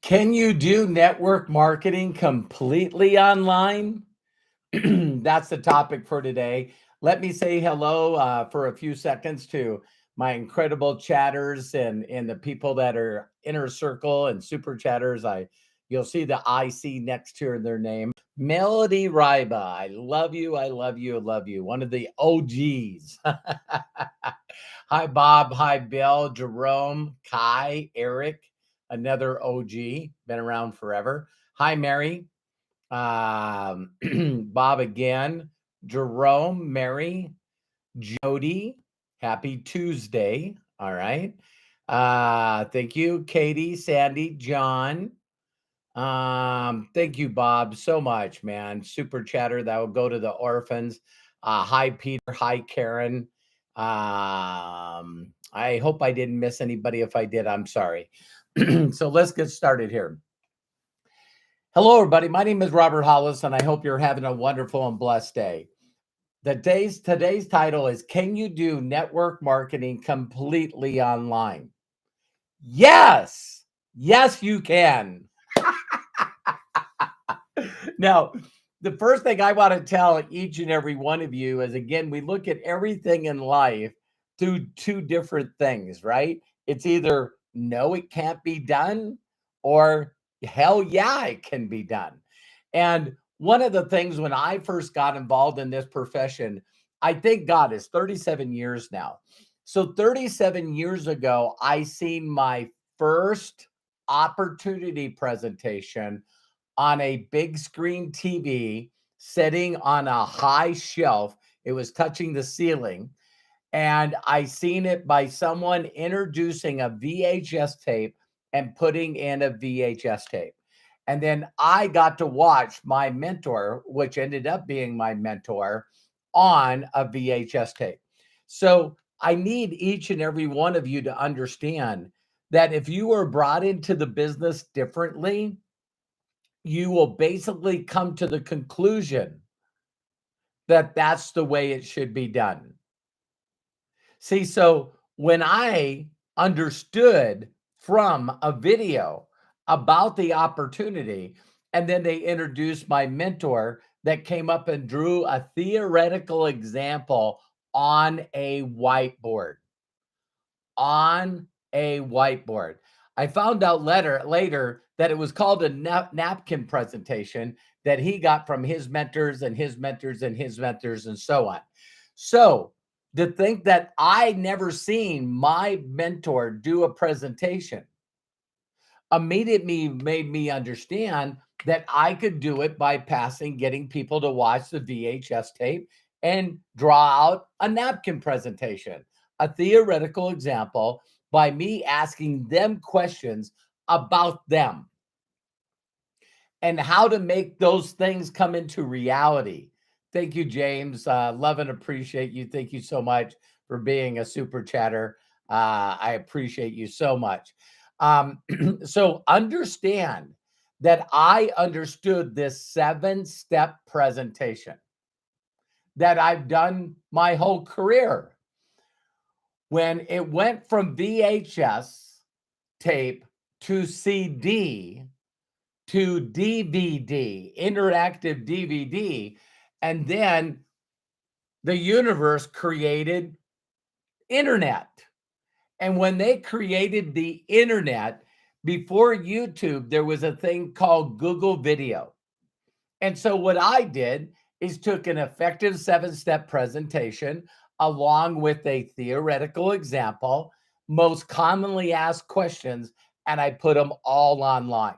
Can you do network marketing completely online? That's the topic for today. Let me say hello for a few seconds to my incredible chatters and the people that are inner circle and super chatters. You'll see the IC next to their name. Melody Ryba, I love you, I love you, I love you. One of the OGs. Hi Bob, hi Bill, Jerome, Kai, Eric, another OG, been around forever. Hi Mary, Bob again, Jerome, Mary, Jody, happy Tuesday. All right. Thank you, Katie, Sandy, John. Thank you, Bob, so much, man. Super chatter that will go to the orphans. Hi, Peter. Hi, Karen. I hope I didn't miss anybody. If I did, I'm sorry. So let's get started here. Hello, everybody. My name is Robert Hollis, and I hope you're having a wonderful and blessed day. Today's title is Can You Do Network Marketing Completely Online? Yes. Yes, you can. Now, the first thing I want to tell each and every one of you is, again, we look at everything in life through two different things, right? It's either no, it can't be done, or hell yeah, it can be done. And one of the things when I first got involved in this profession, I thank God it's 37 years now. So 37 years ago, I seen my first opportunity presentation on a big screen TV sitting on a high shelf. It was touching the ceiling. And I seen it by someone introducing a VHS tape and putting in a VHS tape. And then I got to watch my mentor, which ended up being my mentor, on a VHS tape. So I need each and every one of you to understand that if you were brought into the business differently, you will basically come to the conclusion that that's the way it should be done. See, so when I understood from a video about the opportunity, and then they introduced my mentor that came up and drew a theoretical example on a whiteboard. On a whiteboard. I found out later that it was called a napkin presentation that he got from his mentors and his mentors and his mentors and so on. So to think that I never seen my mentor do a presentation immediately made me understand that I could do it by getting people to watch the VHS tape and draw out a napkin presentation, a theoretical example by me asking them questions about them and how to make those things come into reality. Thank you, James. Love and appreciate you. Thank you so much for being a super chatter. I appreciate you so much. So understand that I understood this 7-step presentation that I've done my whole career. When it went from VHS tape to CD to DVD, interactive DVD, and then the universe created internet. And when they created the internet, before YouTube, there was a thing called Google Video. And so what I did is took an effective 7-step presentation along with a theoretical example, most commonly asked questions, and I put them all online.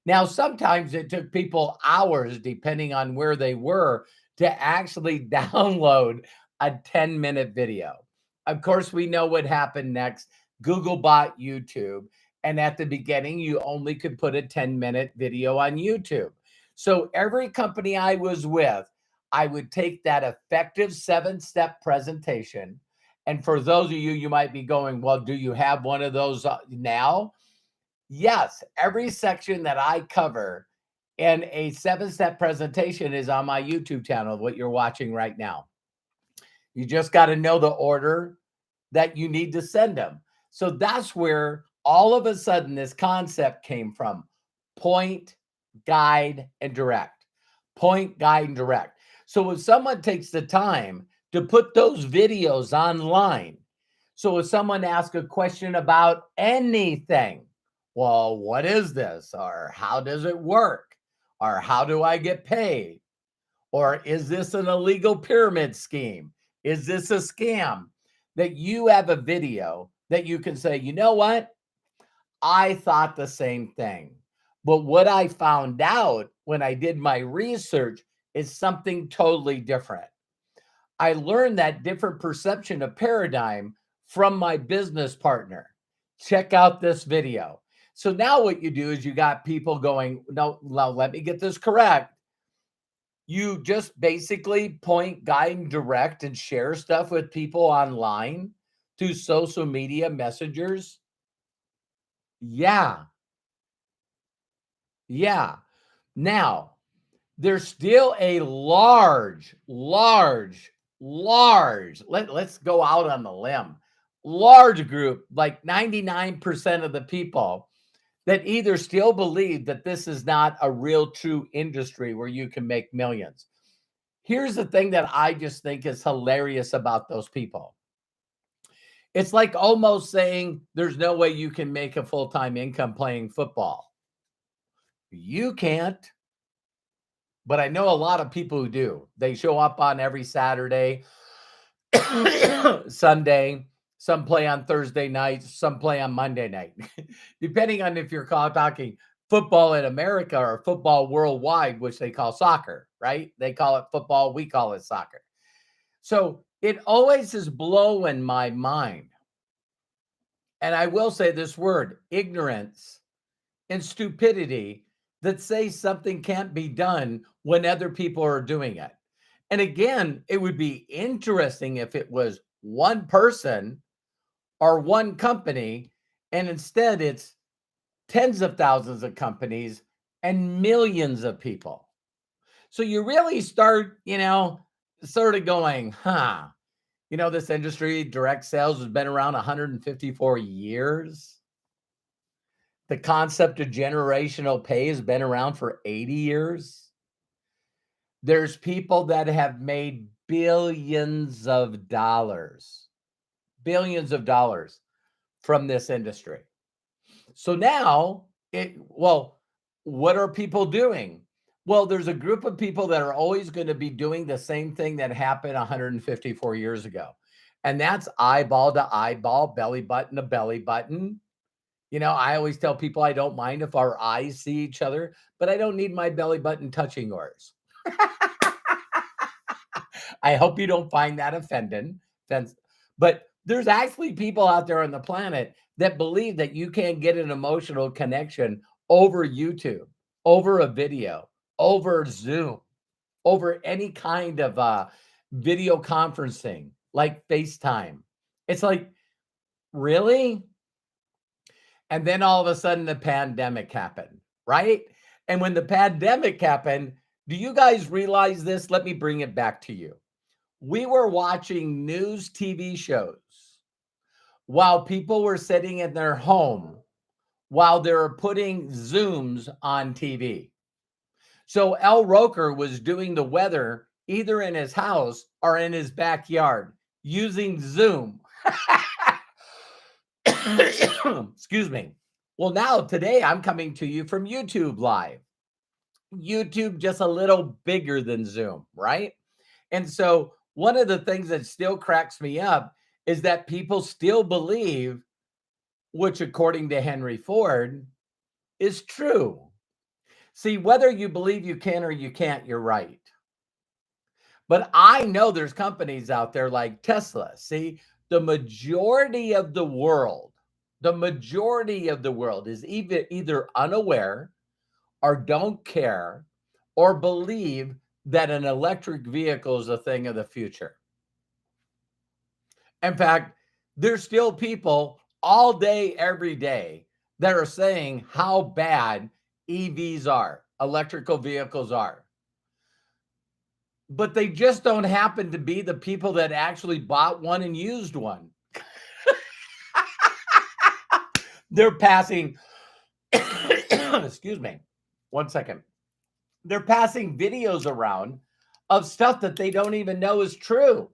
Now, sometimes it took people hours, depending on where they were, to actually download a 10-minute video. Of course, we know what happened next. Google bought YouTube. And at the beginning, you only could put a 10-minute video on YouTube. So every company I was with, I would take that effective 7-step presentation. And for those of you, you might be going, well, do you have one of those now? Yes, every section that I cover in a 7-step presentation is on my YouTube channel, what you're watching right now. You just got to know the order that you need to send them. So that's where All of a sudden, this concept came from point, guide, and direct. Point, guide, and direct. So if someone takes the time to put those videos online, so if someone asks a question about anything, well, what is this? Or how does it work? Or how do I get paid? Or is this an illegal pyramid scheme? Is this a scam? That you have a video that you can say, you know what? I thought the same thing. But what I found out when I did my research is something totally different. I learned that different perception of paradigm from my business partner. Check out this video. So now what you do is you got people going, no, let me get this correct. You just basically point, guide, and direct and share stuff with people online through social media messengers. Yeah. Yeah. Now, there's still a large, let's go out on the limb, large group, like 99% of the people that either still believe that this is not a real true industry where you can make millions. Here's the thing that I just think is hilarious about those people. It's like almost saying there's no way you can make a full-time income playing football. You can't. But I know a lot of people who do. They show up on every Saturday, Sunday. Some play on Thursday nights. Some play on Monday night. Depending on if you're talking football in America or football worldwide, which they call soccer, right? They call it football. We call it soccer. So it always is blowing my mind. And I will say this word, ignorance and stupidity, that say something can't be done when other people are doing it. And again, it would be interesting if it was one person or one company, and instead it's tens of thousands of companies and millions of people. So you really start, sort of going, this industry, direct sales, has been around 154 years. The concept of generational pay has been around for 80 years. There's people that have made billions of dollars from this industry. So now, what are people doing? Well, there's a group of people that are always going to be doing the same thing that happened 154 years ago. And that's eyeball to eyeball, belly button to belly button. I always tell people I don't mind if our eyes see each other, but I don't need my belly button touching yours. I hope you don't find that offending. But there's actually people out there on the planet that believe that you can get an emotional connection over YouTube, over a video, over Zoom, over any kind of video conferencing like FaceTime. It's like, really? And then all of a sudden the pandemic happened, right? And when the pandemic happened, do you guys realize this? Let me bring it back to you. We were watching news TV shows while people were sitting in their home while they were putting Zooms on TV. So El Roker was doing the weather either in his house or in his backyard using Zoom. Excuse me. Well, now today I'm coming to you from YouTube Live. YouTube just a little bigger than Zoom, right? And so one of the things that still cracks me up is that people still believe, which according to Henry Ford, is true. See, whether you believe you can or you can't, you're right. But I know there's companies out there like Tesla. See, the majority of the world is either unaware or don't care or believe that an electric vehicle is a thing of the future. In fact, there's still people all day, every day that are saying how bad EVs are, electrical vehicles are. But they just don't happen to be the people that actually bought one and used one. They're passing, excuse me, 1 second. They're passing videos around of stuff that they don't even know is true.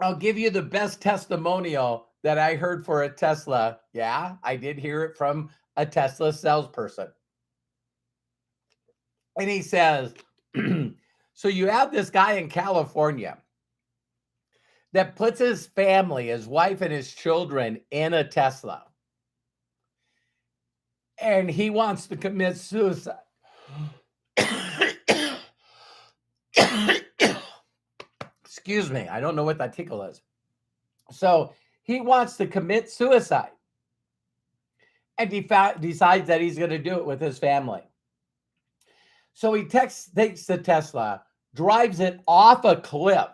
I'll give you the best testimonial that I heard for a Tesla. Yeah, I did hear it from a Tesla salesperson. And he says, so you have this guy in California that puts his family, his wife and his children in a Tesla. And he wants to commit suicide. Excuse me. I don't know what that tickle is. So he wants to commit suicide. And he decides that he's going to do it with his family. So he takes the Tesla, drives it off a cliff.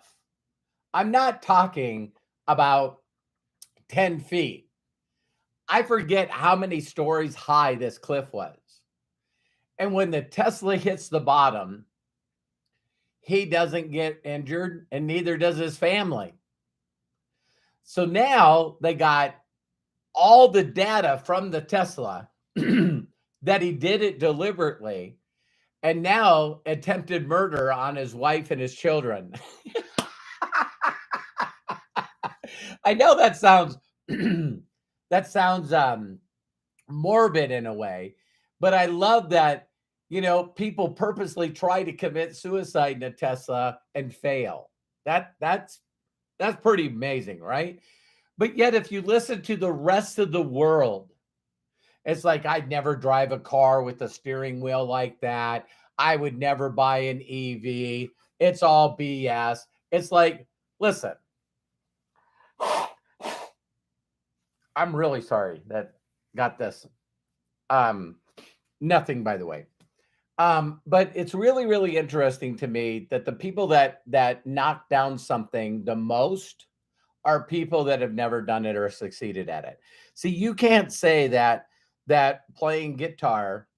I'm not talking about 10 feet. I forget how many stories high this cliff was. And when the Tesla hits the bottom, he doesn't get injured, and neither does his family. So now they got all the data from the Tesla that he did it deliberately, and now attempted murder on his wife and his children. I know that sounds morbid in a way, but I love that, people purposely try to commit suicide in a Tesla and fail. That's pretty amazing, right? But yet, if you listen to the rest of the world, it's like, I'd never drive a car with a steering wheel like that. I would never buy an EV. It's all BS. It's like, listen, I'm really sorry that got this. Nothing, by the way. But it's really, really interesting to me that the people that knock down something the most are people that have never done it or succeeded at it. See, you can't say that playing guitar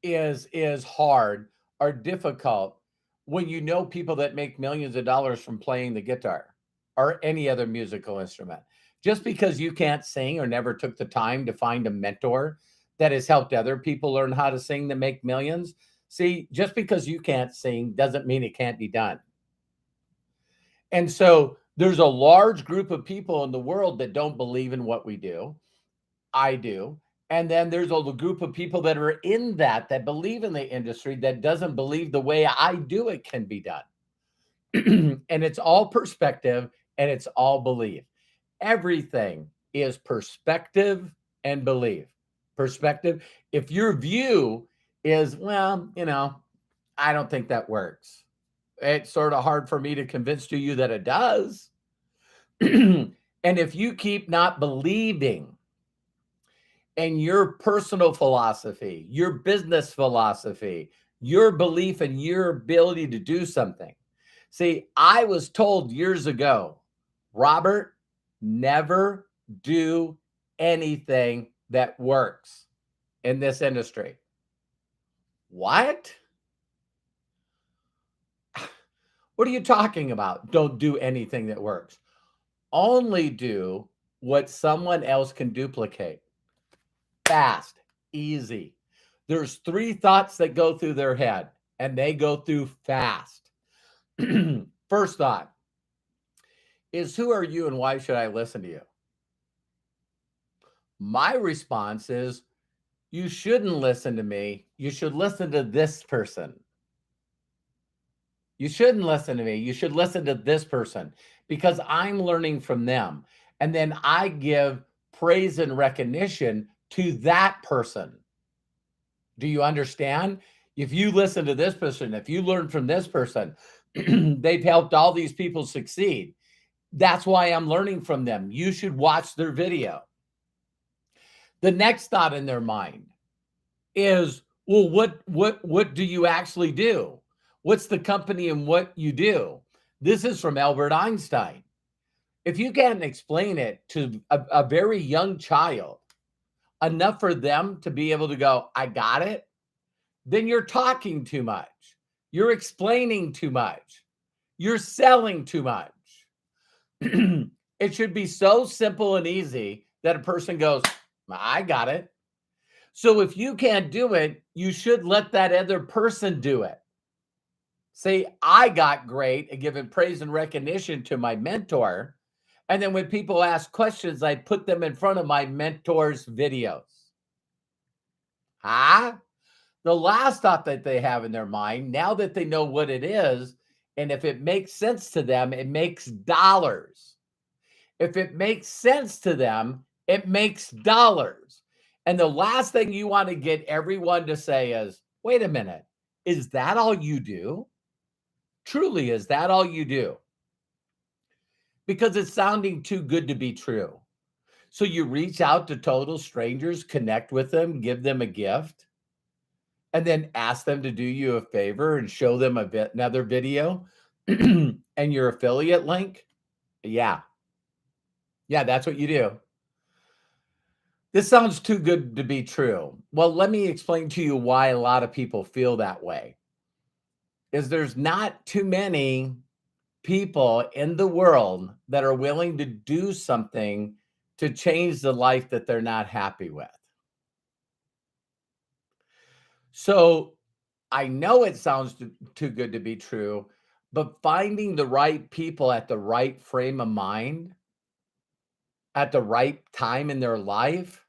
is hard or difficult when you know people that make millions of dollars from playing the guitar or any other musical instrument. Just because you can't sing or never took the time to find a mentor that has helped other people learn how to sing to make millions. See, just because you can't sing doesn't mean it can't be done. And so there's a large group of people in the world that don't believe in what we do. I do. And then there's a group of people that are in that believe in the industry that doesn't believe the way I do it can be done. And it's all perspective and it's all belief. Everything is perspective and belief. Perspective. If your view is, well, I don't think that works. It's sort of hard for me to convince you that it does. And if you keep not believing in your personal philosophy, your business philosophy, your belief in your ability to do something. See, I was told years ago, Robert, never do anything that works in this industry. What? What are you talking about? Don't do anything that works. Only do what someone else can duplicate. Fast, easy. There's 3 thoughts that go through their head, and they go through fast. First thought is, who are you and why should I listen to you? My response is, you shouldn't listen to me. You should listen to this person. You shouldn't listen to me. You should listen to this person because I'm learning from them. And then I give praise and recognition to that person. Do you understand? If you listen to this person, if you learn from this person, they've helped all these people succeed. That's why I'm learning from them. You should watch their video. The next thought in their mind is, well, what do you actually do? What's the company and what you do? This is from Albert Einstein. If you can't explain it to a very young child, enough for them to be able to go, I got it, then you're talking too much. You're explaining too much. You're selling too much. It should be so simple and easy that a person goes, I got it. So if you can't do it, you should let that other person do it. Say, I got great at giving praise and recognition to my mentor. And then when people ask questions, I put them in front of my mentor's videos. Huh? The last thought that they have in their mind, now that they know what it is, and if it makes sense to them, it makes dollars. If it makes sense to them, it makes dollars. And the last thing you want to get everyone to say is, wait a minute, is that all you do? Truly, is that all you do? Because it's sounding too good to be true. So you reach out to total strangers, connect with them, give them a gift, and then ask them to do you a favor and show them another video and your affiliate link. Yeah. Yeah, that's what you do. This sounds too good to be true. Well, let me explain to you why a lot of people feel that way. Is there's not too many people in the world that are willing to do something to change the life that they're not happy with. So I know it sounds too good to be true, but finding the right people at the right frame of mind at the right time in their life,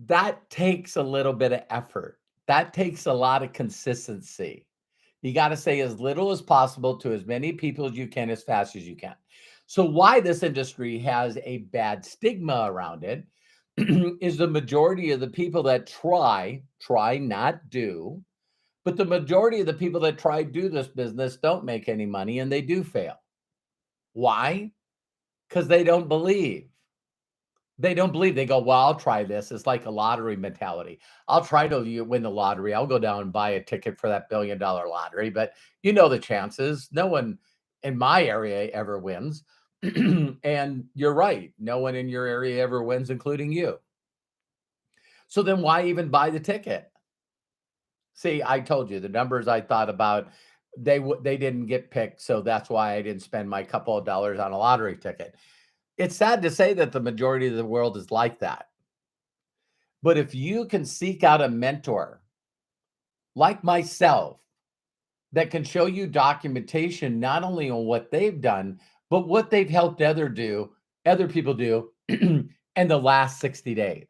that takes a little bit of effort. That takes a lot of consistency. You got to say as little as possible to as many people as you can, as fast as you can. So, why this industry has a bad stigma around it is the majority of the people that try not do, but the majority of the people that try to do this business don't make any money and they do fail. Why? Because they don't believe. They don't believe. They go, well, I'll try this. It's like a lottery mentality. I'll try to win the lottery. I'll go down and buy a ticket for that $1 billion lottery. But you know the chances. No one in my area ever wins. And you're right. No one in your area ever wins, including you. So then why even buy the ticket? See, I told you the numbers I thought about, they didn't get picked. So that's why I didn't spend my couple of dollars on a lottery ticket. It's sad to say that the majority of the world is like that. But if you can seek out a mentor like myself that can show you documentation not only on what they've done, but what they've helped other people do in the last 60 days,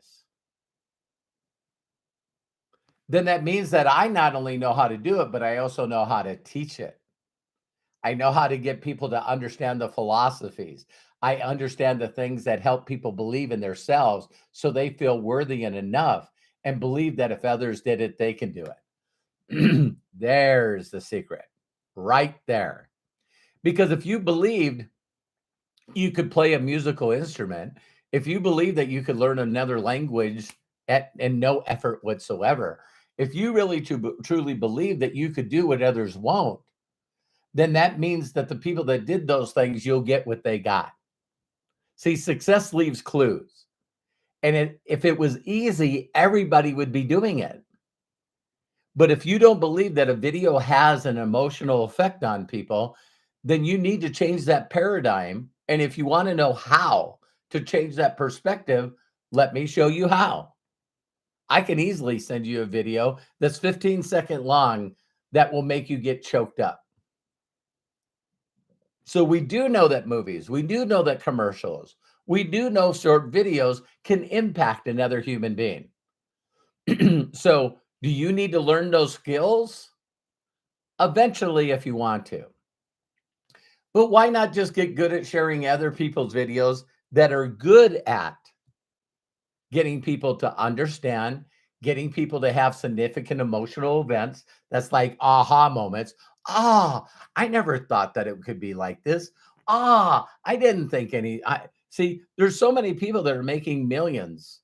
then that means that I not only know how to do it, but I also know how to teach it. I know how to get people to understand the philosophies. I understand the things that help people believe in themselves so they feel worthy and enough and believe that if others did it, they can do it. There's the secret right there. Because if you believed you could play a musical instrument, if you believe that you could learn another language and no effort whatsoever, if you really truly believe that you could do what others won't, then that means that the people that did those things, you'll get what they got. See, success leaves clues. And if it was easy, everybody would be doing it. But if you don't believe that a video has an emotional effect on people, then you need to change that paradigm. And if you want to know how to change that perspective, let me show you how. I can easily send you a video that's 15-second long that will make you get choked up. So we do know that movies, we do know that commercials, we do know short videos can impact another human being. So do you need to learn those skills? Eventually, if you want to. But why not just get good at sharing other people's videos that are good at getting people to understand, getting people to have significant emotional events? That's like aha moments. Ah, I never thought that it could be like this. Ah, I didn't think I see. There's so many people that are making millions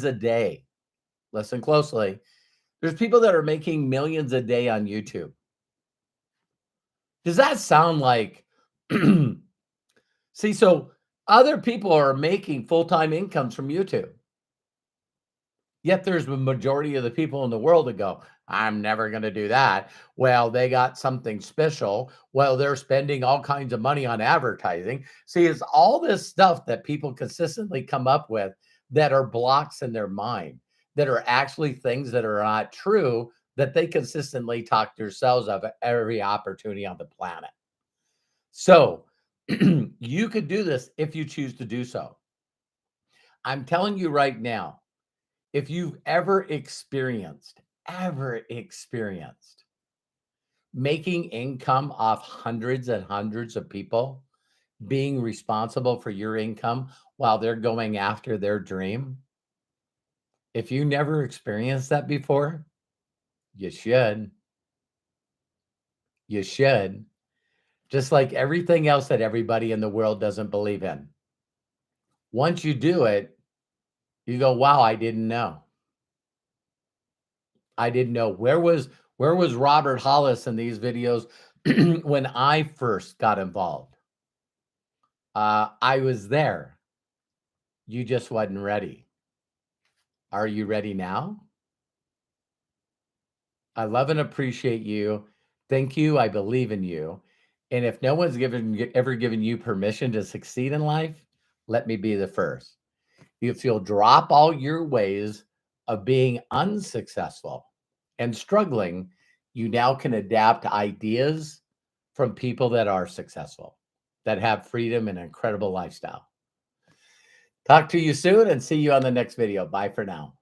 a day. Listen closely. There's people that are making millions a day on YouTube. Does that sound like see, so other people are making full-time incomes from YouTube. Yet there's the majority of the people in the world that go, I'm never going to do that. Well, they got something special. Well, they're spending all kinds of money on advertising. See, it's all this stuff that people consistently come up with that are blocks in their mind, that are actually things that are not true, that they consistently talk themselves of at every opportunity on the planet. So you could do this if you choose to do so. I'm telling you right now, if you've ever experienced making income off hundreds and hundreds of people, being responsible for your income while they're going after their dream, if you never experienced that before, you should. You should. Just like everything else that everybody in the world doesn't believe in. Once you do it, you go, wow, I didn't know. I didn't know. Where was Robert Hollis in these videos when I first got involved? I was there. You just wasn't ready. Are you ready now? I love and appreciate you. Thank you. I believe in you. And if no one's ever given you permission to succeed in life, let me be the first. If you'll drop all your ways of being unsuccessful and struggling, you now can adapt ideas from people that are successful, that have freedom and incredible lifestyle. Talk to you soon and see you on the next video. Bye for now.